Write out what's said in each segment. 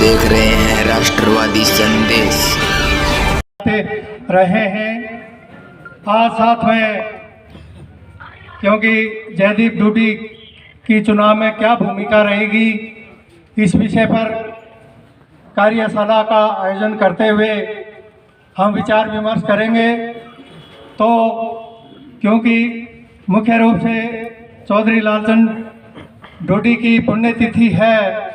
देख रहे हैं राष्ट्रवादी संदेश। रहे हैं आज साथ में, क्योंकि जयदीप डूडी की चुनाव में क्या भूमिका रहेगी इस विषय पर कार्यशाला का आयोजन करते हुए हम विचार विमर्श करेंगे। तो क्योंकि मुख्य रूप से चौधरी लालचंद डूडी की पुण्यतिथि है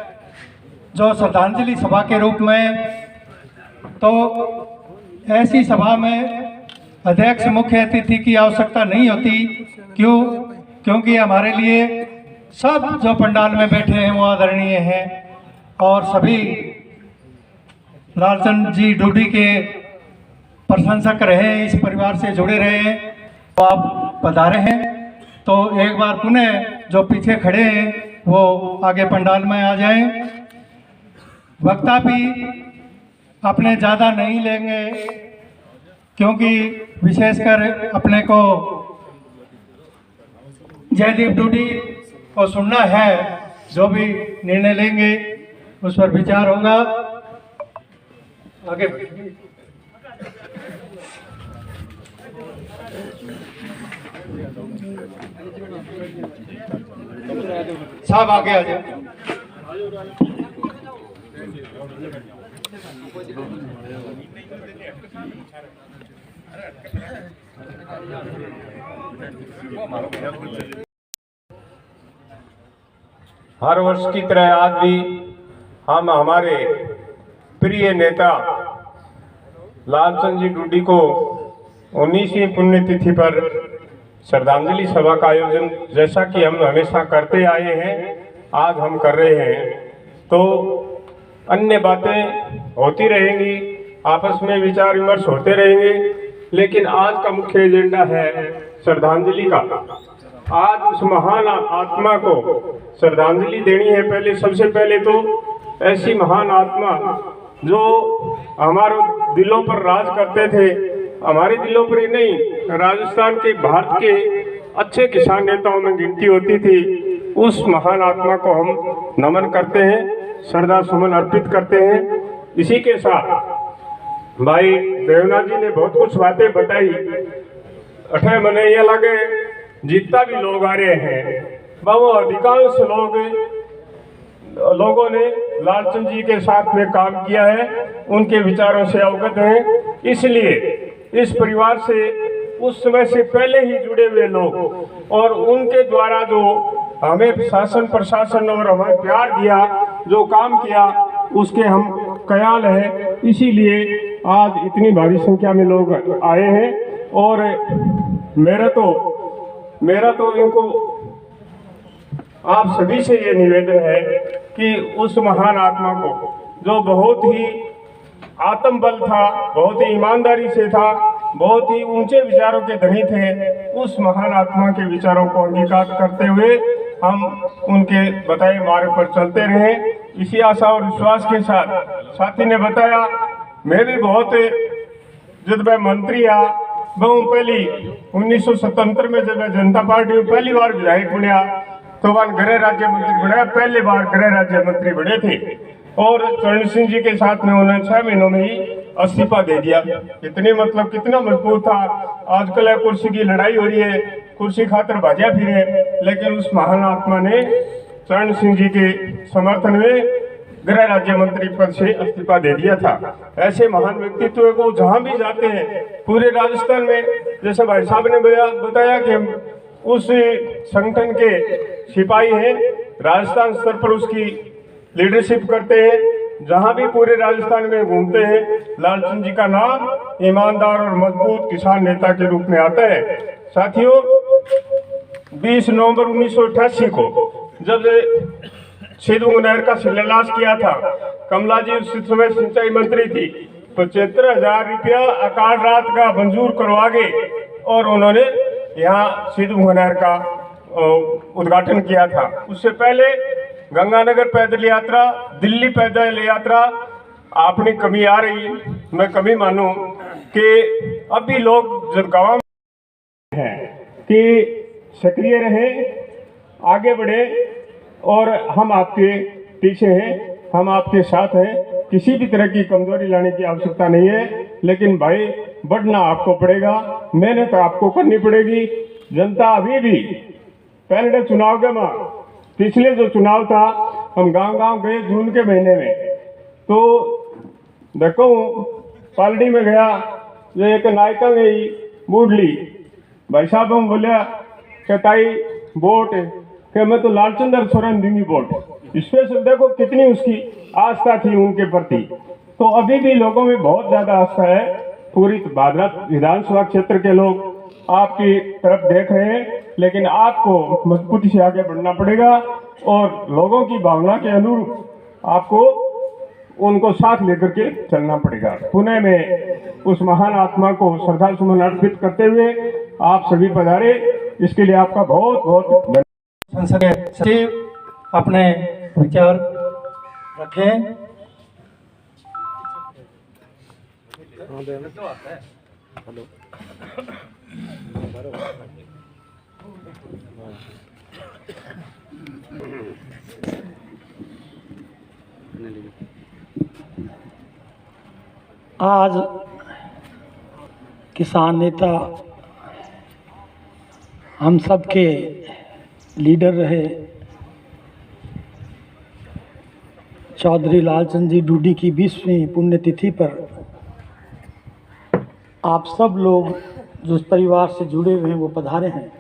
जो श्रद्धांजलि सभा के रूप में, तो ऐसी सभा में अध्यक्ष मुख्य अतिथि की आवश्यकता नहीं होती। क्योंकि हमारे लिए सब जो पंडाल में बैठे हैं वो आदरणीय हैं और सभी लालचंद जी डूडी के प्रशंसक रहे, इस परिवार से जुड़े रहे। तो आप पधारे हैं तो एक बार पुनः जो पीछे खड़े हैं वो आगे पंडाल में आ जाएं। वक्ता भी अपने ज़्यादा नहीं लेंगे क्योंकि विशेषकर अपने को जयदीप डूडी को सुनना है। जो भी निर्णय लेंगे उस पर विचार होगा। आगे साहब आगे आ जाए। हर वर्ष की तरह आज भी हम हमारे प्रिय नेता लालचंद जी डूडी को 19वीं पुण्यतिथि पर श्रद्धांजलि सभा का आयोजन जैसा कि हम हमेशा करते आए हैं आज हम कर रहे हैं। तो अन्य बातें होती रहेंगी, आपस में विचार विमर्श होते रहेंगे, लेकिन आज का मुख्य एजेंडा है श्रद्धांजलि का। आज उस महान आत्मा को श्रद्धांजलि देनी है। सबसे पहले तो ऐसी महान आत्मा जो हमारे दिलों पर राज करते थे, हमारे दिलों पर ही नहीं, राजस्थान के भारत के अच्छे किसान नेताओं में गिनती होती थी। उस महान आत्मा को हम नमन करते हैं, श्रद्धा सुमन अर्पित करते हैं। इसी के साथ भाई देवनाथ जी ने बहुत कुछ बातें बताई। अठे मने ये लगे जितना भी लोग आ रहे हैं वो अधिकांश लोगों ने लालचंद जी के साथ में काम किया है, उनके विचारों से अवगत हैं। इसलिए इस परिवार से उस समय से पहले ही जुड़े हुए लोग और उनके द्वारा जो हमें शासन प्रशासन और हमें प्यार दिया, जो काम किया, उसके हम ख्याल है। इसीलिए आज इतनी भारी संख्या में लोग आए हैं। और मेरा तो इनको आप सभी से ये निवेदन है कि उस महान आत्मा को जो बहुत ही आत्मबल था, बहुत ही ईमानदारी से था, बहुत ही ऊंचे विचारों के धनी थे, उस महान आत्मा के विचारों को अंगीकार करते हुए हम उनके बताए मार्ग पर चलते रहे। इसी आशा और विश्वास के साथ साथी ने बताया, मैं भी बहुत जब मैं मंत्री आ बहु पहली 1977 में जब मैं जनता पार्टी में पहली बार विधायक बनया तो वह गृह राज्य मंत्री बना, पहली बार गृह राज्य मंत्री बने थे। और चरण सिंह जी के साथ में उन्होंने 6 महीनों में ही इस्तीफा दे दिया। कितना मजबूत था। आजकल है कुर्सी की लड़ाई हो रही है, कुर्सी खातर भाजा फिरे, लेकिन उस महान आत्मा ने चरण सिंह जी के समर्थन में गृह राज्य मंत्री पद से इस्तीफा दे दिया था। ऐसे महान व्यक्तित्व को जहां भी जाते हैं पूरे राजस्थान में, जैसे भाई साहब ने बताया कि उस संगठन के सिपाही हैं, राजस्थान स्तर पर उसकी लीडरशिप करते हैं। जहां भी पूरे राजस्थान में घूमते हैं लालचंद जी का नाम ईमानदार और मजबूत किसान नेता के रूप में आता है। साथियों, 20 नवंबर 1988 को जब सिद्धू नहर का शिलान्यास किया था, कमला जी उस समय सिंचाई मंत्री थी, 75,000 रुपया अकाल रात का मंजूर करवा के और उन्होंने यहाँ सिद्धू नहर का उद्घाटन किया था। उससे पहले गंगानगर पैदल यात्रा, दिल्ली पैदल यात्रा अपनी कमी आ रही, मैं कमी मानूं कि अभी लोग जब गाँव में हैं कि सक्रिय रहें, आगे बढ़े और हम आपके पीछे हैं। हम आपके साथ हैं, किसी भी तरह की कमजोरी लाने की आवश्यकता नहीं है। लेकिन भाई बढ़ना आपको पड़ेगा, मेहनत आपको करनी पड़ेगी। जनता अभी भी पहले चुनाव के मां पिछले जो चुनाव था, हम गांव-गांव गए जून के महीने में, तो देखो पालड़ी में गया, जो एक नायका गई बूढ़ली भाई साहब, हम बोलिया कताई वोट कि मैं तो लालचंद्र सोरेन दूंगी वोट। स्पेशल देखो कितनी उसकी आस्था थी उनके प्रति। तो अभी भी लोगों में बहुत ज्यादा आस्था है। पूरी भादरा विधानसभा क्षेत्र के लोग आपकी तरफ देख रहे हैं, लेकिन आपको मजबूती से आगे बढ़ना पड़ेगा और लोगों की भावना के अनुरूप आपको उनको साथ लेकर के चलना पड़ेगा। पुणे में उस महान आत्मा को श्रद्धा सुमन अर्पित करते हुए आप सभी पधारे, इसके लिए आपका बहुत बहुत धन्यवाद। संसदीय सचिव अपने विचार रखें। आज किसान नेता हम सब के लीडर रहे चौधरी लालचंद जी डूडी की 20वीं पुण्यतिथि पर आप सब लोग जो इस परिवार से जुड़े हुए हैं वो पधारे हैं।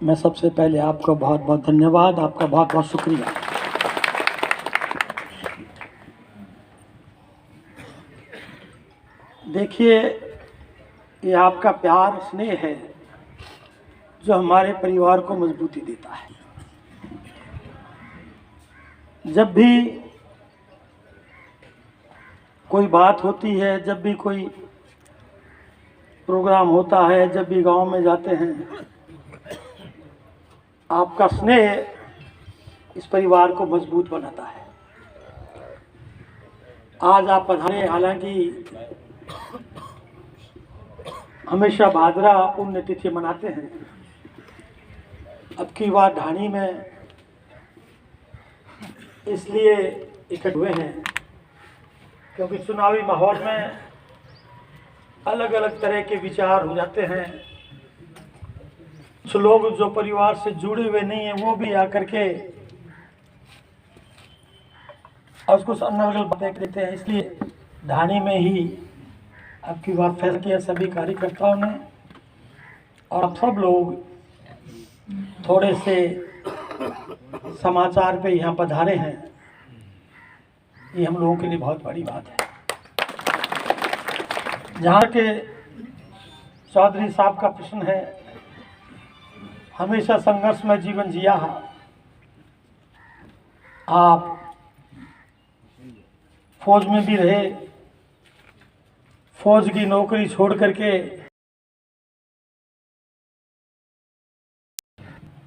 मैं सबसे पहले आपका बहुत बहुत धन्यवाद, आपका बहुत बहुत शुक्रिया। देखिए, ये आपका प्यार स्नेह है जो हमारे परिवार को मजबूती देता है। जब भी कोई बात होती है, जब भी कोई प्रोग्राम होता है, जब भी गांव में जाते हैं, आपका स्नेह इस परिवार को मजबूत बनाता है। आज आप पधारे, हालांकि हमेशा भादरा पुण्यतिथि मनाते हैं, अब की बार ढाणी में इसलिए इकट्ठे हुए हैं क्योंकि चुनावी माहौल में अलग अलग तरह के विचार हो जाते हैं। कुछ लोग जो परिवार से जुड़े हुए नहीं हैं वो भी आकर के और कुछ अलग बातें कहते हैं। इसलिए ढाणी में ही अब की बार फैसला किया सभी कार्यकर्ताओं ने, और अब सब लोग थोड़े से समाचार पे यहाँ पधारे हैं। ये हम लोगों के लिए बहुत बड़ी बात है। जहाँ के चौधरी साहब का प्रश्न है, हमेशा संघर्ष में जीवन जिया है। आप फौज में भी रहे, फौज की नौकरी छोड़ करके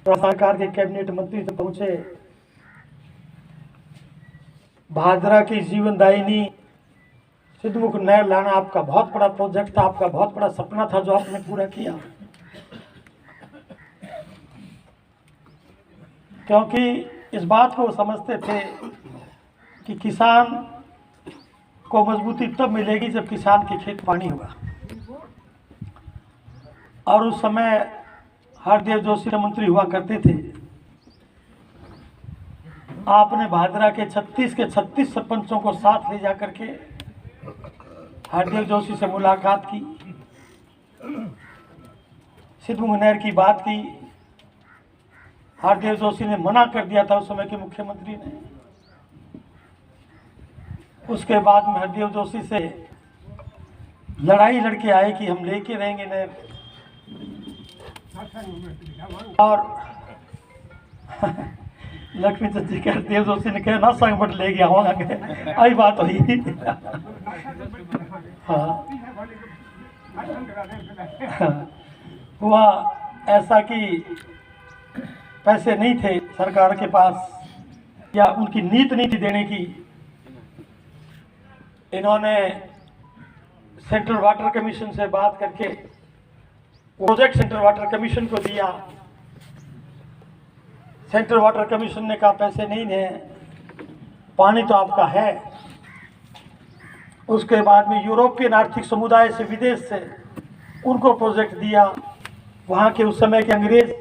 सरकार के कैबिनेट मंत्री तक पहुंचे। भादरा की जीवनदायिनी सिद्धमुख नहर लाना आपका बहुत बड़ा प्रोजेक्ट था, आपका बहुत बड़ा सपना था जो आपने पूरा किया। क्योंकि इस बात को समझते थे कि किसान को मजबूती तब मिलेगी जब किसान के खेत पानी होगा। और उस समय हरदेव जोशी मंत्री हुआ करते थे। आपने भादरा के 36 सरपंचों को साथ ले जाकर के हरदेव जोशी से मुलाकात की, सिद्धमुख नहर की बात की। हरदेव जोशी ने मना कर दिया था उस समय के मुख्यमंत्री ने। उसके बाद में हरदेव जोशी से लड़ाई लड़के आए कि हम लेके रहेंगे नहर, और लक्ष्मी चंद जी के हरदेव जोशी ने कहा ना संग बट ले गया होगा, आई बात हुई। हाँ, हुआ ऐसा कि पैसे नहीं थे सरकार के पास, या उनकी नीति नहीं थी देने की। इन्होंने सेंट्रल वाटर कमीशन से बात करके प्रोजेक्ट सेंट्रल वाटर कमीशन को दिया। सेंट्रल वाटर कमीशन ने कहा पैसे नहीं हैं, पानी तो आपका है। उसके बाद में यूरोपियन आर्थिक समुदाय से, विदेश से उनको प्रोजेक्ट दिया। वहाँ के उस समय के अंग्रेज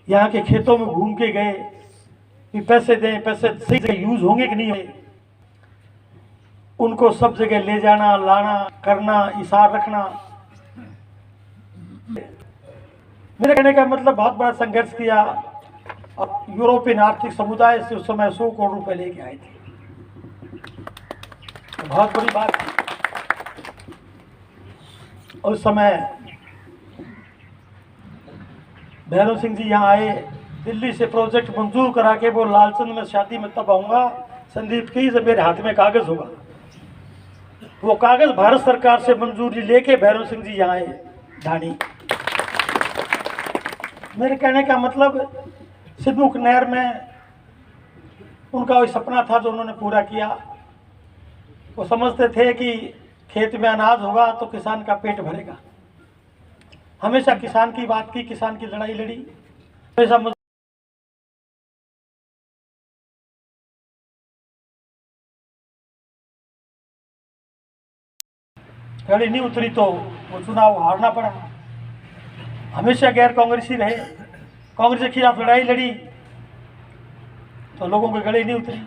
यहाँ के खेतों में घूम के गए कि पैसे दें, पैसे सही जगह यूज होंगे कि नहीं होंगे। उनको सब जगह ले जाना, लाना, करना, इशार रखना। मेरे कहने का मतलब बहुत बड़ा संघर्ष किया और यूरोपियन आर्थिक समुदाय से उस समय 100 करोड़ रुपए लेके आए थे। बहुत बड़ी बात थी। उस समय भैरव सिंह जी यहाँ आए, दिल्ली से प्रोजेक्ट मंजूर करा के वो लालचंद में शादी में तब आऊँगा संदीप की जब मेरे हाथ में कागज़ होगा। वो कागज़ भारत सरकार से मंजूरी लेके भैरव सिंह जी यहाँ आए ढाणी। मेरे कहने का मतलब सिद्धमुख नहर में उनका वही सपना था जो उन्होंने पूरा किया। वो समझते थे कि खेत में अनाज होगा तो किसान का पेट भरेगा। हमेशा किसान की बात की, किसान की लड़ाई लड़ी। हमेशा लड़ी नहीं उतरी तो वो चुनाव हारना पड़ा। हमेशा गैर कांग्रेसी रहे, कांग्रेस के खिलाफ लड़ाई लड़ी तो लोगों के गले नहीं उतरी।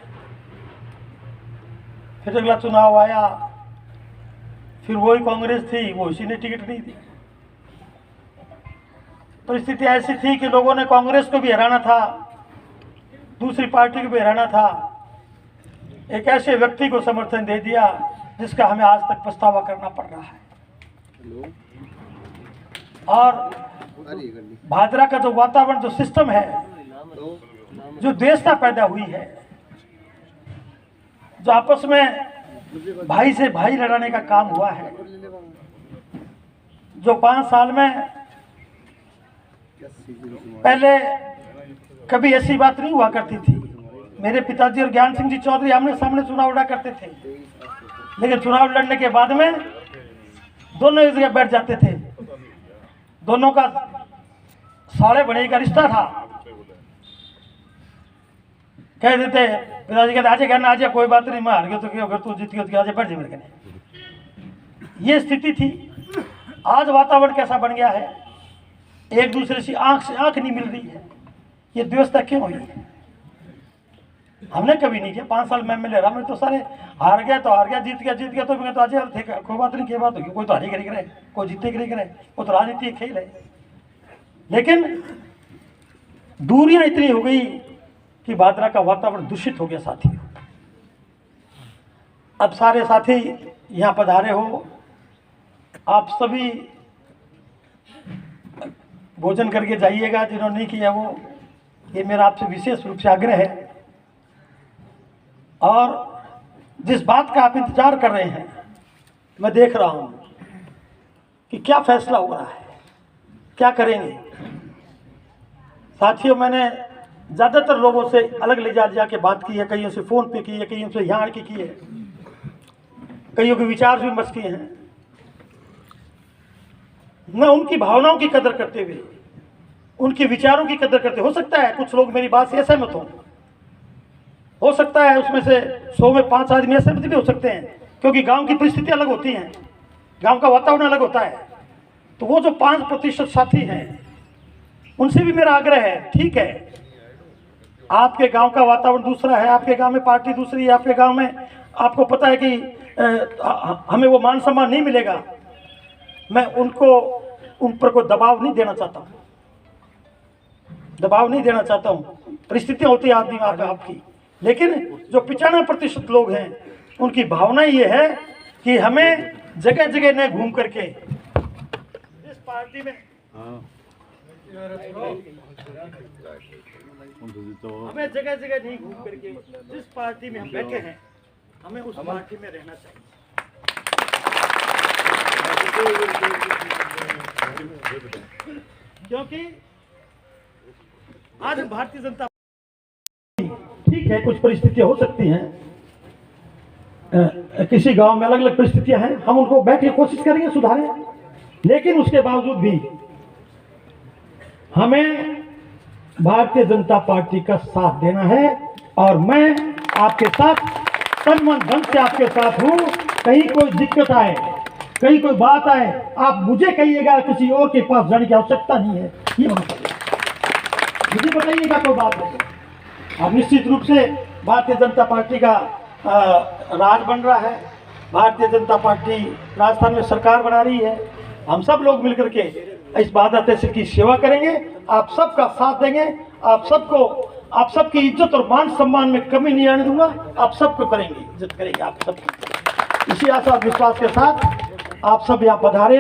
फिर अगला चुनाव आया, फिर वही कांग्रेस थी, वो इसी ने टिकट नहीं दी। परिस्थिति ऐसी थी कि लोगों ने कांग्रेस को भी हराना था, दूसरी पार्टी को भी हराना था। एक ऐसे व्यक्ति को समर्थन दे दिया जिसका हमें आज तक पछतावा करना पड़ रहा है। और भादरा का जो वातावरण, जो सिस्टम है, जो देशता पैदा हुई है, जो आपस में भाई से भाई लड़ाने का काम हुआ है, जो 5 साल में पहले कभी ऐसी बात नहीं हुआ करती थी। मेरे पिताजी और ज्ञान सिंह जी चौधरी आमने सामने चुनाव लड़ा करते थे, लेकिन चुनाव लड़ने के बाद में दोनों एक जगह बैठ जाते थे। दोनों का साड़े बड़े का रिश्ता था। कह देते पिताजी कहते आजे कहना, आजे कोई बात नहीं, मैं हार गया तो क्या, अगर तू जीत गया तो आजे बैठ जाए मेरे कहने। ये स्थिति थी। आज वातावरण कैसा बन गया है, एक दूसरे से आंख नहीं मिल रही है। ये व्यवस्था क्यों हुई है? हमने कभी नहीं किया। 5 साल में एमएलए रहा, मैं तो सारे हार गया तो हार गया, जीत गया तो मैं तो आज कोई बात नहीं, क्या बात होगी, कोई तो हारे करी करे, कोई जीते करी करे, वो तो राजनीति खेल है। लेकिन दूरियां इतनी हो गई कि भादरा का वातावरण दूषित हो गया। साथी, अब सारे साथी यहाँ पधारे हो, आप सभी भोजन करके जाइएगा, जिन्होंने नहीं किया वो, ये मेरा आपसे विशेष रूप से आग्रह है। और जिस बात का आप इंतजार कर रहे हैं, मैं देख रहा हूं कि क्या फैसला हो रहा है, क्या करेंगे। साथियों, मैंने ज़्यादातर लोगों से अलग ले जाके बात की है, कईयों से फ़ोन पे की है, कईयों से यहाँ की है, कईयों के विचार भी विमर्श किए हैं। मैं उनकी भावनाओं की कदर करते हुए, उनके विचारों की कदर करते, हो सकता है कुछ लोग मेरी बात से असहमत हो सकता है उसमें से 100 में 5 आदमी असहमत भी हो सकते हैं, क्योंकि गांव की परिस्थिति अलग होती हैं, गांव का वातावरण अलग होता है। तो वो जो 5% साथी हैं, उनसे भी मेरा आग्रह है, ठीक है, आपके गांव का वातावरण दूसरा है, आपके गांव में पार्टी दूसरी है, आपके गांव में आपको पता है कि हमें वो मान सम्मान नहीं मिलेगा। मैं उन पर कोई दबाव नहीं देना चाहता हूँ, परिस्थितियाँ होती है आदमी आपकी। लेकिन जो 95% लोग हैं, उनकी भावना ये है कि हमें जगह जगह न घूम करके इस पार्टी में हमें जगह जगह नहीं घूम करके जिस पार्टी में हम बैठे हैं, हमें उस पार्टी में रहना चाहिए। क्योंकि आज भारतीय जनता, ठीक है, कुछ परिस्थितियां हो सकती हैं, किसी गांव में अलग अलग परिस्थितियां हैं, हम उनको बैठ के कोशिश करेंगे सुधारें। लेकिन उसके बावजूद भी हमें भारतीय जनता पार्टी का साथ देना है। और मैं आपके साथ तन मन धन से आपके साथ हूँ। कहीं कोई दिक्कत आए, कहीं कोई बात आए, आप मुझे कहिएगा, किसी और के पास जाने की आवश्यकता नहीं है। ये मुझे बताइएगा, कोई बात नहीं। अब निश्चित रूप से भारतीय जनता पार्टी का राज बन रहा है। भारतीय जनता पार्टी राजस्थान में सरकार बना रही है। हम सब लोग मिलकर के इस बाधा तहसील की सेवा करेंगे, आप सबका साथ देंगे, आप सबकी इज्जत और मान सम्मान में कमी नहीं आने दूंगा। आप सबको करेंगे, इज्जत करेंगे आप सबकी। इसी आशा और विश्वास के साथ आप सब यहाँ पधारे,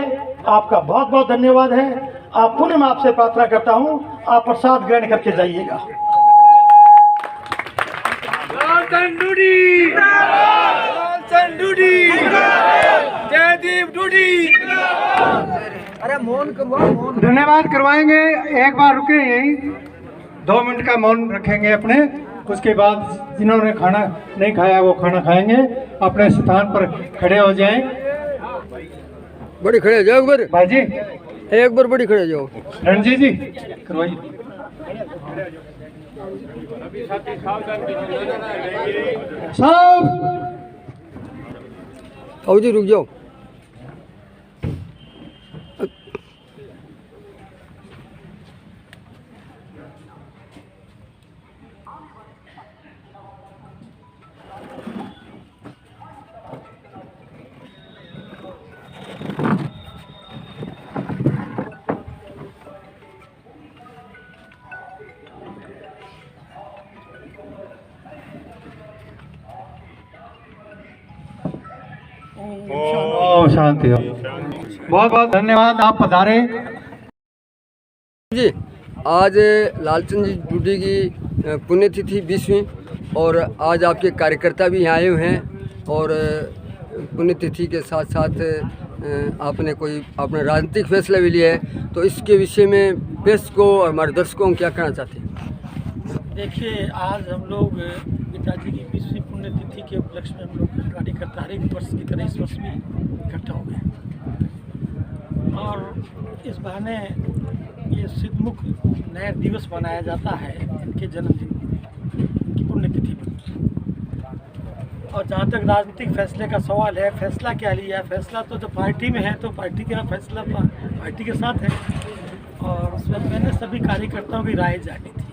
आपका बहुत बहुत धन्यवाद है। आप पुनः मैं आपसे प्रार्थना करता हूँ, आप प्रसाद ग्रहण करके जाइएगा। धन्यवाद करवाएंगे। एक बार रुके यहीं, 2 मिनट का मौन रखेंगे अपने। उसके बाद जिन्होंने खाना नहीं खाया वो खाना खाएंगे। अपने स्थान पर खड़े हो जाएं। बड़ी खड़े हो जाओ एक बार, भाई जी एक बार बड़ी खड़े हो जाओ। रणजीत जी करवाइए। सब आओ जी, रुक जाओ। ओम शांति हो। बहुत बहुत धन्यवाद, आप पधारे। जी, आज लालचंद जी डूडी की पुण्यतिथि 20वीं, और आज आपके कार्यकर्ता भी यहाँ आए हुए हैं। और पुण्यतिथि के साथ साथ आपने कोई अपना राजनीतिक फैसला भी लिया है, तो इसके विषय में प्रेस को और हमारे दर्शकों को क्या कहना चाहते हैं? देखिए, आज हम लोग पिताजी की 20वीं पुण्यतिथि के उपलक्ष्य में हम लोग कार्यकर्ता हर एक वर्ष की तरह इस वर्ष भी इकट्ठा हो गए, और इस बहाने ये सिद्धमुख नया दिवस मनाया जाता है इनके जन्मदिन की पुण्यतिथि पर। और जहाँ तक राजनीतिक फैसले का सवाल है, फैसला क्या लिया? फैसला तो जब पार्टी में है तो पार्टी का फैसला पार्टी के साथ है, और उसमें मैंने सभी कार्यकर्ताओं की राय जानी थी।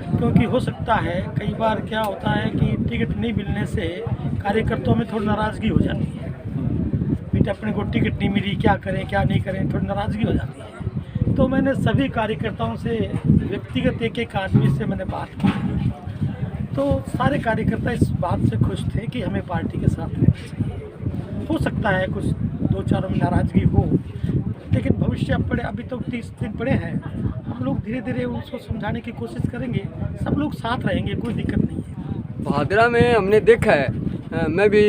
क्योंकि हो सकता है कई बार क्या होता है कि टिकट नहीं मिलने से कार्यकर्ताओं में थोड़ी नाराज़गी हो जाती है। बेटा अपने को टिकट नहीं मिली, क्या करें क्या नहीं करें, थोड़ी नाराज़गी हो जाती है। तो मैंने सभी कार्यकर्ताओं से व्यक्तिगत एक आदमी से मैंने बात की, तो सारे कार्यकर्ता इस बात से खुश थे कि हमें पार्टी के साथ रहना चाहिए। हो सकता है कुछ 2-4 में नाराज़गी हो, लेकिन भविष्य पड़े, अभी तो 30 दिन पड़े हैं। हम लोग धीरे धीरे उसको समझाने की कोशिश करेंगे, सब लोग साथ रहेंगे, कोई दिक्कत नहीं है। भादरा में हमने देखा है, मैं भी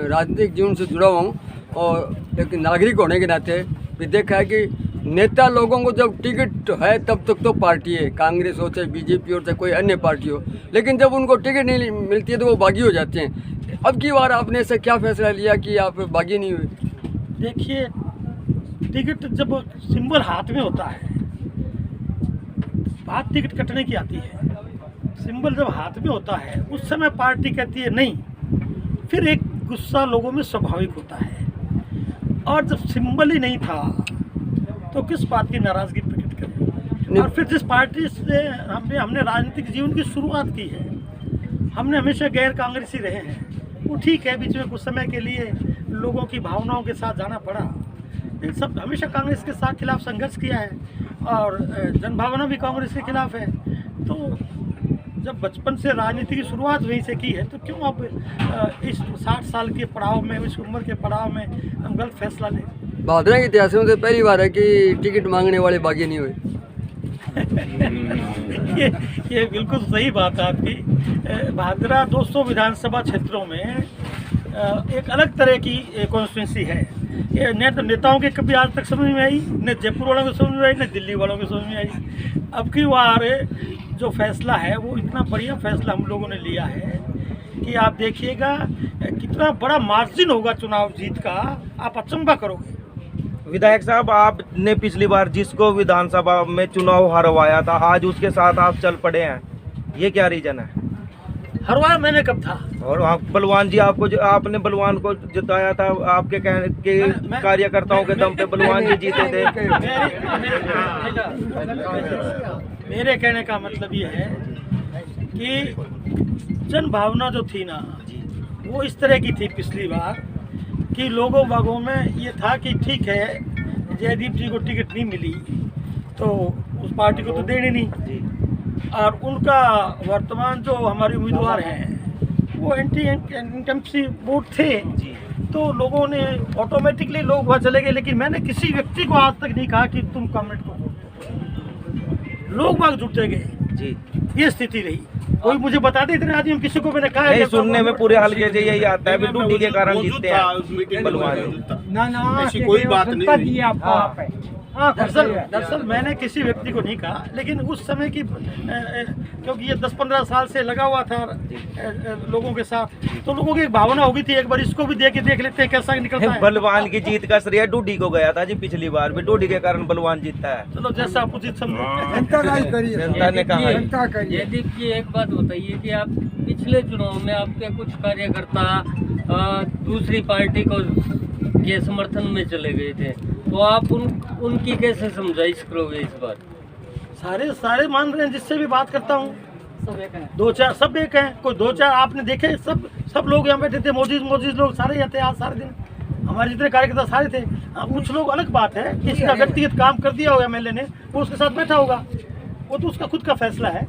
राजनीतिक जीवन से जुड़ा हुआ हूँ, और एक नागरिक होने के नाते भी देखा है कि नेता लोगों को जब टिकट है तब तक तो पार्टी है, कांग्रेस हो चाहे बीजेपी हो चाहे कोई अन्य पार्टी हो, लेकिन जब उनको टिकट नहीं मिलती है तो वो बागी हो जाते हैं। अब की बार आपने ऐसा क्या फैसला लिया कि आप बागी नहीं हुए? देखिए, टिकट जब सिंबल हाथ में होता है, बात टिकट कटने की आती है। सिंबल जब हाथ में होता है उस समय पार्टी कहती है नहीं, फिर एक गुस्सा लोगों में स्वाभाविक होता है। और जब सिंबल ही नहीं था तो किस बात की नाराज़गी प्रकट करें? और फिर जिस पार्टी से हमने राजनीतिक जीवन की शुरुआत की है, हमने हमेशा गैर कांग्रेसी रहे हैं। वो ठीक है, बीच में कुछ समय के लिए लोगों की भावनाओं के साथ जाना पड़ा, लेकिन सब हमेशा कांग्रेस के साथ खिलाफ संघर्ष किया है, और जनभावना भी कांग्रेस के खिलाफ है। तो जब बचपन से राजनीति की शुरुआत वहीं से की है, तो क्यों अब इस 60 साल के पड़ाव में, इस उम्र के पड़ाव में हम गलत फैसला लें? भादरा के इतिहास में तो पहली बार है कि टिकट मांगने वाले बागी नहीं हुए। ये बिल्कुल सही बात है आपकी। भादरा 200 विधानसभा क्षेत्रों में एक अलग तरह की कॉन्स्टिट्यूंसी है। ये न तो नेताओं के कभी आज तक समझ में आई, न जयपुर वालों को समझ में आई, न दिल्ली वालों को समझ में आई। अब की बार जो फैसला है वो इतना बढ़िया फैसला हम लोगों ने लिया है कि आप देखिएगा कितना बड़ा मार्जिन होगा चुनाव जीत का, आप अचंभा करोगे। विधायक साहब, आपने पिछली बार जिसको विधानसभा में चुनाव हरवाया था, आज उसके साथ आप चल पड़े हैं, ये क्या रीजन है? हरवाया मैंने कब था? और वहाँ बलवान जी आपको जो आपने बलवान को जिताया था, आपके कहने के कार्यकर्ताओं के दम पे बलवान जी जीते थे। मेरे कहने का मतलब ये है कि जन भावना जो थी ना, वो इस तरह की थी पिछली बार कि लोगों बागों में ये था कि ठीक है जयदीप जी को टिकट नहीं मिली तो उस पार्टी को तो देनी नहीं, और उनका वर्तमान जो हमारे उम्मीदवार हैं वो एंटी इनकम्बेंसी वोट थे, तो लोगों ने ऑटोमेटिकली लोग वहाँ चले गए। लेकिन मैंने किसी व्यक्ति को आज तक नहीं कहा कि तुम कमेंट को वोट दो, लोग बाग जुटे गए जी, ये स्थिति रही। कोई मुझे बता दे इतने आदमी किसी को मैंने कहा नहीं, सुनने में पूरे हल्के से यही आता है ड्यूटी के कारण जीतते हैं बलवान जी। ना ऐसी कोई बात नहीं। हाँ, दरअसल मैंने किसी व्यक्ति को नहीं कहा, लेकिन उस समय की क्योंकि ये 10-15 साल से लगा हुआ था लोगों के साथ, तो लोगों की एक भावना होगी थी एक बार इसको भी देख लेते हैं कैसा निकलता है। बलवान की जीत का श्रेय डूडी को गया था जी, पिछली बार भी डूडी के कारण बलवान जीतता है। चलो जैसा आप उचित समझो। जनता ने कहा। जयदीप जी एक बात बताइए कि आप पिछले चुनाव में आपके कुछ कार्यकर्ता दूसरी पार्टी को के समर्थन में चले गए थे, तो आप उनकी कैसे समझाइश करोगे इस बार? सारे मान रहे हैं, जिससे भी बात करता हूँ दो चार सब एक हैं, कोई दो चार आपने देखे, सब लोग यहाँ बैठे थे, मोजिज लोग सारे यहाँ थे आज सारे दिन, हमारे जितने कार्यकर्ता सारे थे। कुछ लोग अलग बात है, किसी का व्यक्तिगत काम कर दिया होगा एमएलए ने, वो उसके साथ बैठा होगा, वो तो उसका खुद का फैसला है।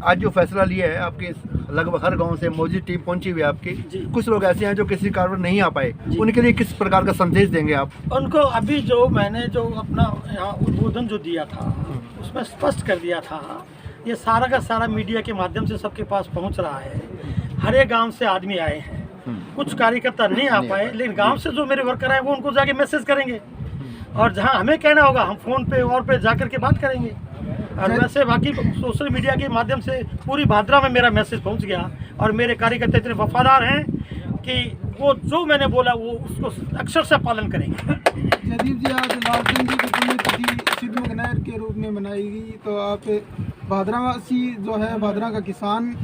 आज जो फैसला लिया है, आपके लगभग हर गांव से मौजूद टीम पहुंची हुई है आपकी, कुछ लोग ऐसे हैं जो किसी कारण नहीं आ पाए, उनके लिए किस प्रकार का संदेश देंगे आप? उनको अभी जो मैंने जो अपना यहाँ उद्बोधन जो दिया था उसमें स्पष्ट कर दिया था, ये सारा का सारा मीडिया के माध्यम से सबके पास पहुँच रहा है। हर एक गाँव से आदमी आए हैं, कुछ कार्यकर्ता नहीं आ पाए, लेकिन गाँव से जो मेरे वर्कर आए वो उनको जाके मैसेज करेंगे, और जहाँ हमें कहना होगा हम फ़ोन पे और पे जा करके बात करेंगे। और वैसे बाकी सोशल मीडिया के माध्यम से पूरी भाद्रा में मेरा मैसेज पहुंच गया, और मेरे कार्यकर्ता इतने वफादार हैं कि वो जो मैंने बोला वो उसको अक्षर से पालन करेंगे। जयदीप जी, आज लालचंद जी की पुण्यतिथि सिद्धमुख नहर के रूप में मनाई गई, तो आप भाद्रावासी जो है, भाद्रा का किसान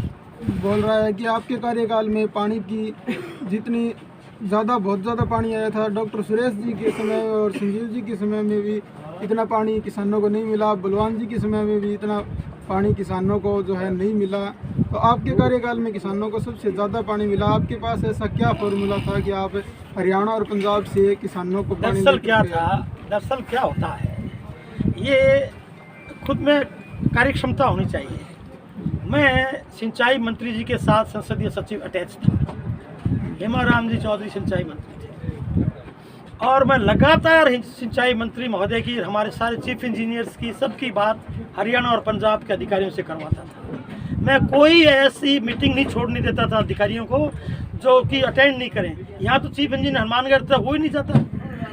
बोल रहा है कि आपके कार्यकाल में पानी की जितनी बहुत ज़्यादा पानी आया था, डॉक्टर सुरेश जी के समय और संजीव जी के समय में भी इतना पानी किसानों को नहीं मिला, बलवान जी के समय में भी इतना पानी किसानों को जो है नहीं मिला, तो आपके कार्यकाल में किसानों को सबसे ज़्यादा पानी मिला। आपके पास ऐसा क्या फॉर्मूला था कि आप हरियाणा और पंजाब से किसानों को पानी? दरअसल क्या होता है, ये खुद में कार्यक्षमता होनी चाहिए। मैं सिंचाई मंत्री जी के साथ संसदीय सचिव अटैच था, हेमाराम जी चौधरी सिंचाई मंत्री थे, और मैं लगातार सिंचाई मंत्री महोदय की, हमारे सारे चीफ इंजीनियर्स की, सबकी बात हरियाणा और पंजाब के अधिकारियों से करवाता था। मैं कोई ऐसी मीटिंग नहीं छोड़ने देता था अधिकारियों को जो कि अटेंड नहीं करें। यहाँ तो चीफ इंजीनियर हनुमानगढ़ तक हो ही नहीं जाता,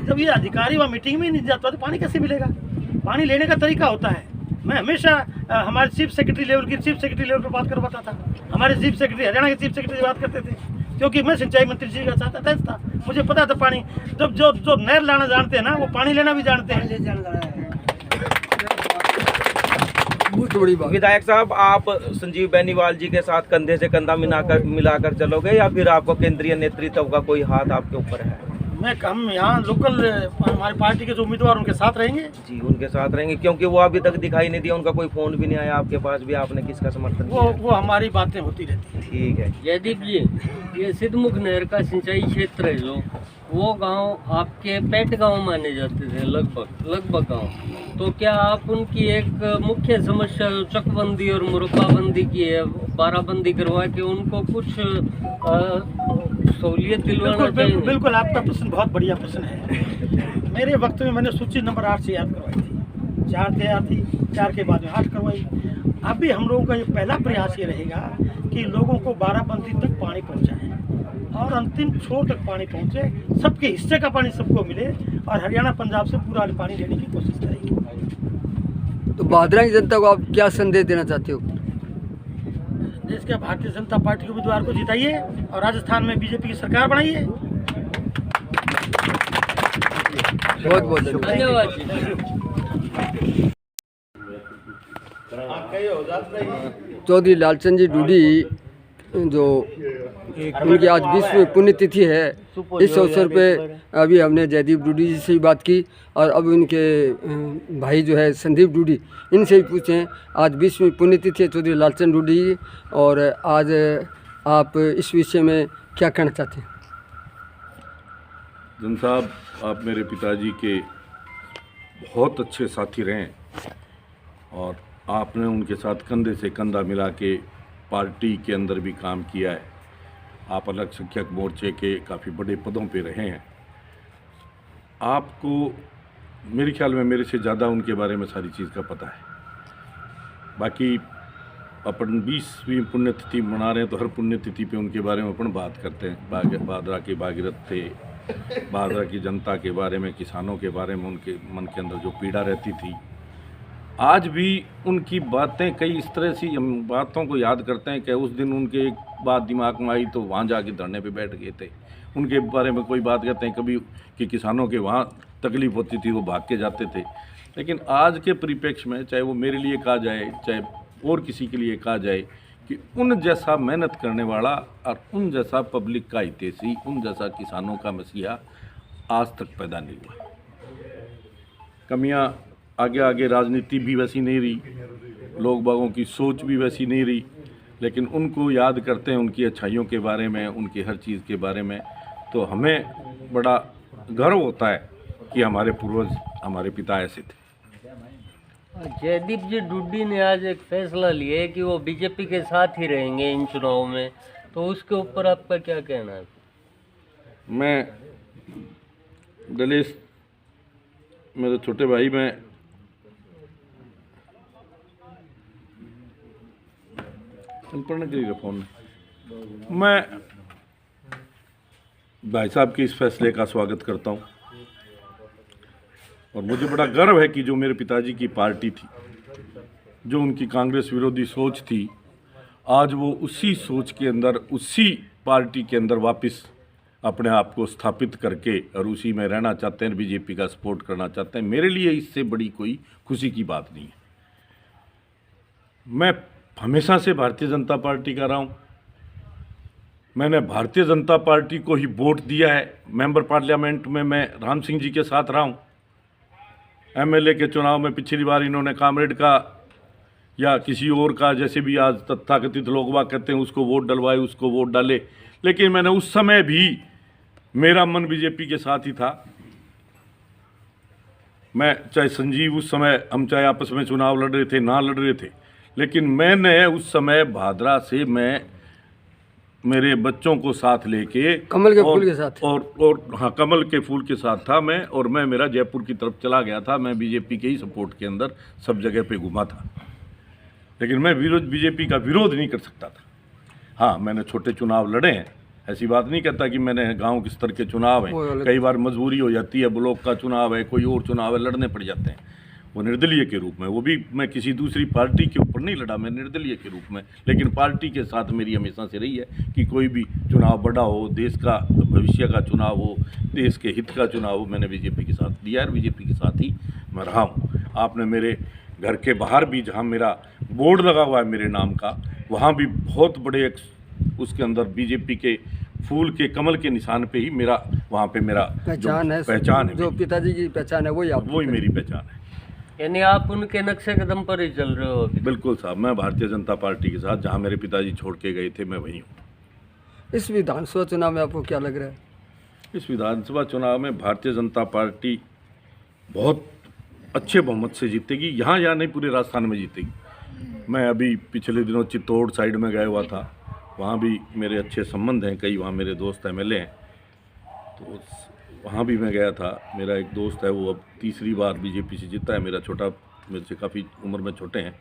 जब ये अधिकारी वहाँ मीटिंग में ही नहीं जाता तो पानी कैसे मिलेगा? पानी लेने का तरीका होता है। मैं हमेशा हमारे चीफ सेक्रेटरी लेवल पर बात करवाता था, हमारे चीफ सेक्रेटरी हरियाणा के चीफ सेक्रेटरी बात करते थे, क्योंकि मैं सिंचाई मंत्री जी का साथ अटैच था, मुझे पता था पानी। जब जो नहर लाना जानते हैं ना, वो पानी लेना भी जानते हैं। विधायक साहब, आप संजीव बेनीवाल जी के साथ कंधे से कंधा मिलाकर चलोगे, या फिर आपको केंद्रीय नेतृत्व का कोई हाथ आपके ऊपर है? हम यहाँ लोकल हमारी पार्टी के जो उम्मीदवार उनके साथ रहेंगे जी, उनके साथ रहेंगे, क्योंकि वो अभी तक दिखाई नहीं दिया, उनका कोई फोन भी नहीं आया आपके पास भी, आपने किसका समर्थन किया? वो हमारी बातें होती रहती हैं। ठीक है। जयदीप जी, ये सिद्धमुख नहर का सिंचाई क्षेत्र है जो, वो गांव आपके पेट गांव माने जाते थे लगभग गांव, तो क्या आप उनकी एक मुख्य समस्या चकबंदी और मुरब्बाबंदी की है, बाराबंदी करवा के उनको कुछ सहूलियत दिलवाना चाहिए? बिल्कुल, आपका प्रश्न बहुत बढ़िया प्रश्न है। मेरे वक्त में मैंने सूची नंबर 8 से याद करवाई थी, 4 तैयार थी, 4 के बाद में 8 करवाई। अभी हम लोगों का ये पहला प्रयास ये रहेगा कि लोगों को बाराबंदी तक पानी पहुंचाएं और अंतिम छोर तक पानी पहुंचे, सबके हिस्से का पानी सबको मिले, और हरियाणा पंजाब से पूरा पानी लेने की कोशिश करेंगे। तो भादरा की जनता को आप क्या संदेश देना चाहते हो? देश के भारतीय जनता पार्टी के उम्मीदवार को जिताइए और राजस्थान में बीजेपी की सरकार बनाइए। बहुत बहुत धन्यवाद। चौधरी लालचंद जी डूडी जो उनकी आज 20वीं पुण्यतिथि है, इस अवसर पे अभी हमने जयदीप डूडी जी से भी बात की और अब उनके भाई जो है संदीप डूडी, इनसे भी पूछें। आज 20वीं पुण्यतिथि है चौधरी लालचंद डूडी जी, और आज आप इस विषय में क्या कहना चाहते हैं? जन साहब, आप मेरे पिताजी के बहुत अच्छे साथी रहे और आपने उनके साथ कंधे से कंधा मिला के पार्टी के अंदर भी काम किया है। आप अल्पसंख्यक मोर्चे के काफ़ी बड़े पदों पे रहे हैं। आपको मेरे ख्याल में मेरे से ज़्यादा उनके बारे में सारी चीज़ का पता है। बाकी अपन 20वीं पुण्यतिथि मना रहे हैं तो हर पुण्यतिथि पे उनके बारे में अपन बात करते हैं। भादरा के भागीरथ थे, भादरा की जनता के बारे में, किसानों के बारे में, उनके मन के अंदर जो पीड़ा रहती थी। आज भी उनकी बातें कई इस तरह से हम बातों को याद करते हैं कि उस दिन उनके एक बात दिमाग में आई तो वहाँ जाके धरने पे बैठ गए थे। उनके बारे में कोई बात कहते हैं कभी कि किसानों के वहाँ तकलीफ़ होती थी, वो भाग के जाते थे। लेकिन आज के परिप्रेक्ष्य में, चाहे वो मेरे लिए कहा जाए, चाहे और किसी के लिए कहा जाए, कि उन जैसा मेहनत करने वाला और उन जैसा पब्लिक का हितैषी, उन जैसा किसानों का मसीहा आज तक पैदा नहीं हुआ। कमियां आगे आगे, राजनीति भी वैसी नहीं रही, लोग बागों की सोच भी वैसी नहीं रही, लेकिन उनको याद करते हैं उनकी अच्छाइयों के बारे में, उनकी हर चीज़ के बारे में, तो हमें बड़ा गर्व होता है कि हमारे पूर्वज, हमारे पिता ऐसे थे। जयदीप जी डूडी ने आज एक फैसला लिया है कि वो बीजेपी के साथ ही रहेंगे इन चुनाव में, तो उसके ऊपर आपका क्या कहना है? मैं दलेश, मेरे छोटे भाई, मैं पढ़ने के लिए फ़ोन, मैं भाई साहब के इस फैसले का स्वागत करता हूँ और मुझे बड़ा गर्व है कि जो मेरे पिताजी की पार्टी थी, जो उनकी कांग्रेस विरोधी सोच थी, आज वो उसी सोच के अंदर, उसी पार्टी के अंदर वापस अपने आप को स्थापित करके और उसी में रहना चाहते हैं, बीजेपी का सपोर्ट करना चाहते हैं। मेरे लिए इससे बड़ी कोई खुशी की बात नहीं है। मैं हमेशा से भारतीय जनता पार्टी का रहा हूँ। मैंने भारतीय जनता पार्टी को ही वोट दिया है। मेंबर पार्लियामेंट में मैं राम सिंह जी के साथ रहा हूँ। एमएलए के चुनाव में पिछली बार इन्होंने कामरेड का या किसी और का, जैसे भी आज तथाकथित लोग बाग कहते हैं, उसको वोट डलवाए, उसको वोट डाले, लेकिन मैंने उस समय भी, मेरा मन बीजेपी के साथ ही था। मैं चाहे संजीव, उस समय हम चाहे आपस में चुनाव लड़ रहे थे, ना लड़ रहे थे, लेकिन मैंने उस समय भादरा से मैं मेरे बच्चों को साथ लेके कमल के फूल के साथ और हाँ, कमल के फूल के साथ था मैं, और मैं मेरा जयपुर की तरफ चला गया था। मैं बीजेपी के ही सपोर्ट के अंदर सब जगह पे घुमा था, लेकिन मैं बीजेपी का विरोध नहीं कर सकता था। हाँ, मैंने छोटे चुनाव लड़े हैं, ऐसी बात नहीं कहता कि मैंने गांव के स्तर के चुनाव हैं, कई बार मजबूरी हो जाती है, ब्लॉक का चुनाव है, कोई और चुनाव है, लड़ने पड़ जाते हैं, वो निर्दलीय के रूप में। वो भी मैं किसी दूसरी पार्टी के ऊपर नहीं लड़ा, मैं निर्दलीय के रूप में, लेकिन पार्टी के साथ मेरी हमेशा से रही है कि कोई भी चुनाव बड़ा हो, देश का भविष्य का चुनाव हो, देश के हित का चुनाव हो, मैंने बीजेपी के साथ दिया है, बीजेपी के साथ ही मैं रहा हूँ। आपने मेरे घर के बाहर भी, जहाँ मेरा बोर्ड लगा हुआ है मेरे नाम का, वहाँ भी बहुत बड़े उसके अंदर बीजेपी के फूल के, कमल के निशान पे ही मेरा, वहाँ पे मेरा पहचान है, जो पिताजी की पहचान है, वही मेरी पहचान है। यानी आप उनके नक्शे कदम पर ही चल रहे हो अभी? बिल्कुल साहब, मैं भारतीय जनता पार्टी के साथ, जहाँ मेरे पिताजी छोड़ के गए थे, मैं वहीं हूँ। इस विधानसभा चुनाव में आपको क्या लग रहा है? इस विधानसभा चुनाव में भारतीय जनता पार्टी बहुत अच्छे बहुमत से जीतेगी। यहाँ या नहीं, पूरे राजस्थान में जीतेगी। मैं अभी पिछले दिनों चित्तौड़ साइड में गया हुआ था, वहाँ भी मेरे अच्छे संबंध हैं, कई वहाँ मेरे दोस्त एमएलए हैं, तो वहाँ भी मैं गया था। मेरा एक दोस्त है, वो अब तीसरी बार बीजेपी से जीता है, मेरा छोटा, मेरे से काफ़ी उम्र में छोटे हैं,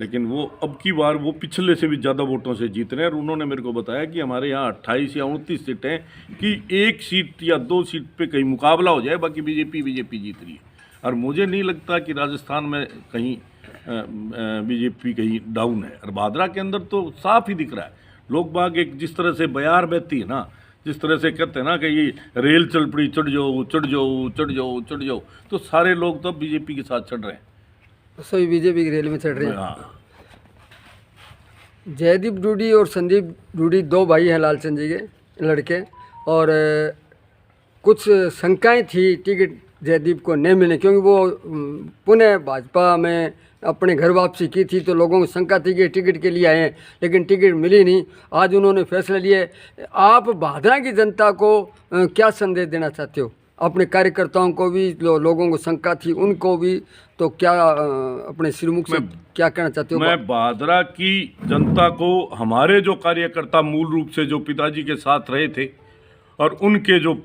लेकिन वो अब की बार वो पिछले से भी ज़्यादा वोटों से जीत रहे हैं। और उन्होंने मेरे को बताया कि हमारे यहाँ 28 या 29 सीटें हैं, कि 1 सीट या 2 सीट पे कहीं मुकाबला हो जाए, बाकी बीजेपी जीत रही है। और मुझे नहीं लगता कि राजस्थान में कहीं बीजेपी कहीं डाउन है। और भादरा के अंदर तो साफ ही दिख रहा है, लोग बाग एक जिस तरह से बयार बहती है ना, जिस तरह से कहते हैं ना कि ये रेल चल पड़ी, चढ़ जाओ चढ़ जाओ चढ़ जाओ चढ़ जाओ, तो सारे लोग तो बीजेपी के साथ चढ़ रहे हैं, सभी बीजेपी की रेल में चढ़ रहे हैं। हाँ, जयदीप डूडी और संदीप डूडी दो भाई हैं लालचंद जी के लड़के, और कुछ शंकाएं थी टिकट जयदीप को नहीं मिलने, क्योंकि वो पुनः भाजपा में अपने घर वापसी की थी, तो लोगों को शंका थी कि टिकट के लिए आए हैं, लेकिन टिकट मिली नहीं। आज उन्होंने फैसला लिया है। आप भादरा की जनता को क्या संदेश देना चाहते हो? अपने कार्यकर्ताओं को भी, लोगों को शंका थी उनको भी, तो क्या अपने सिरमुख से क्या कहना चाहते हो? मैं भादरा की जनता को, हमारे जो कार्यकर्ता मूल रूप से जो पिताजी के साथ रहे थे और उनके जो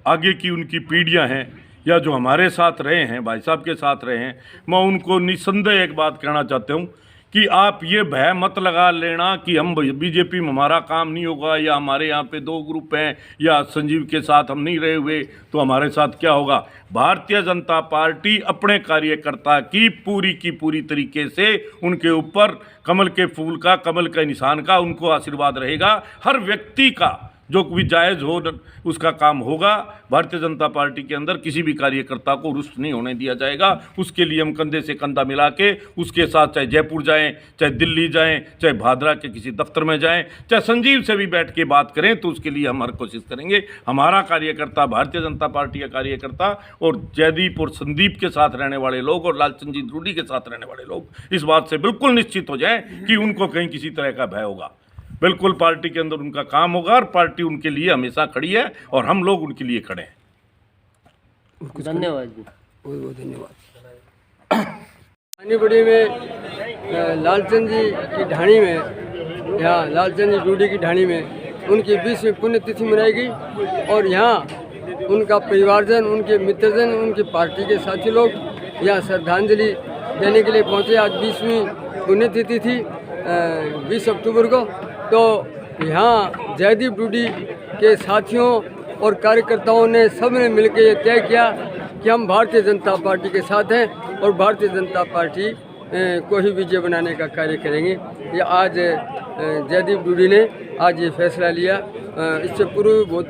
आगे की उनकी पीढ़ियां हैं या जो हमारे साथ रहे हैं, भाई साहब के साथ रहे हैं, मैं उनको निस्संदेह एक बात कहना चाहता हूं कि आप ये भय मत लगा लेना कि हम बीजेपी में हमारा काम नहीं होगा, या हमारे यहाँ पे दो ग्रुप हैं, या संजीव के साथ हम नहीं रहे हुए तो हमारे साथ क्या होगा। भारतीय जनता पार्टी अपने कार्यकर्ता की पूरी तरीके से उनके ऊपर कमल के फूल का, कमल के निशान का उनको आशीर्वाद रहेगा। हर व्यक्ति का जो भी जायज़ हो उसका काम होगा। भारतीय जनता पार्टी के अंदर किसी भी कार्यकर्ता को रुष्ट नहीं होने दिया जाएगा। उसके लिए हम कंधे से कंधा मिला के उसके साथ चाहे जयपुर जाएं, चाहे दिल्ली जाएं, चाहे भादरा के किसी दफ्तर में जाएं, चाहे संजीव से भी बैठ के बात करें, तो उसके लिए हम हर कोशिश करेंगे। हमारा कार्यकर्ता, भारतीय जनता पार्टी का कार्यकर्ता और जयदीप और संदीप के साथ रहने वाले लोग और लालचंद जी डूडी के साथ रहने वाले लोग इस बात से बिल्कुल निश्चित हो जाएं कि उनको कहीं किसी तरह का भय होगा। बिल्कुल पार्टी के अंदर उनका काम होगा और पार्टी उनके लिए हमेशा खड़ी है और हम लोग उनके लिए खड़े हैं। धन्यवाद जी, बहुत बहुत धन्यवाद। पानीपड़ी में लालचंद जी की ढाणी में, यहाँ लालचंद जी डूडी की ढाणी में उनकी 20वीं पुण्यतिथि मनाएगी और यहाँ उनका परिवारजन, उनके मित्रजन, उनकी पार्टी के साथी लोग यहाँ श्रद्धांजलि देने के लिए पहुँचे। आज 20वीं पुण्यतिथि थी 20 अक्टूबर को। तो यहाँ जयदीप डूडी के साथियों और कार्यकर्ताओं ने सब ने मिलकर ये तय किया कि हम भारतीय जनता पार्टी के साथ हैं और भारतीय जनता पार्टी को ही विजय बनाने का कार्य करेंगे। ये आज जयदीप डूडी ने आज ये फैसला लिया। इससे पूर्व बहुत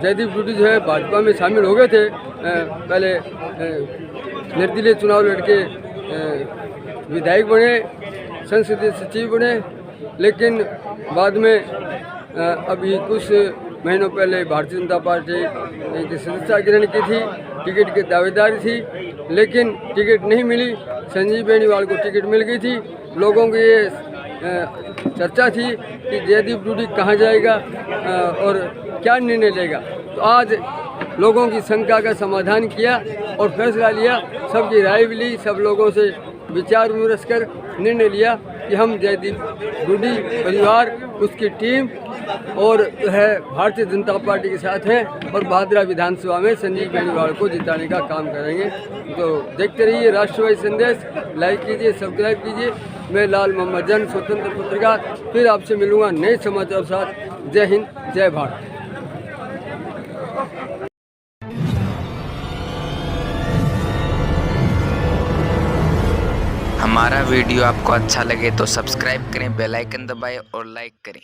जयदीप डूडी जो है भाजपा में शामिल हो गए थे, पहले निर्दलीय चुनाव लड़के विधायक बने, संसदीय सचिव बने, लेकिन बाद में अभी कुछ महीनों पहले भारतीय जनता पार्टी की सदस्यता ग्रहण की थी, टिकट की दावेदारी थी, लेकिन टिकट नहीं मिली। संजीव बेनीवाल को टिकट मिल गई थी। लोगों की ये चर्चा थी कि जयदीप डूडी कहाँ जाएगा और क्या निर्णय लेगा। तो आज लोगों की शंका का समाधान किया और फैसला लिया, सबकी राय भी ली, सब लोगों से विचार विमर्श कर निर्णय लिया कि हम जयदीप डूडी परिवार, उसकी टीम और जो है भारतीय जनता पार्टी के साथ हैं और भादरा विधानसभा में संजीव बेनीवाल को जिताने का काम करेंगे। तो देखते रहिए राष्ट्रवादी संदेश, लाइक कीजिए, सब्सक्राइब कीजिए। मैं लाल मोहम्मद जन, स्वतंत्र पत्रकार, फिर आपसे मिलूंगा नए समाचार साथ। जय हिंद, जय भारत। हमारा वीडियो आपको अच्छा लगे तो सब्सक्राइब करें, बेल आइकन दबाएं और लाइक करें।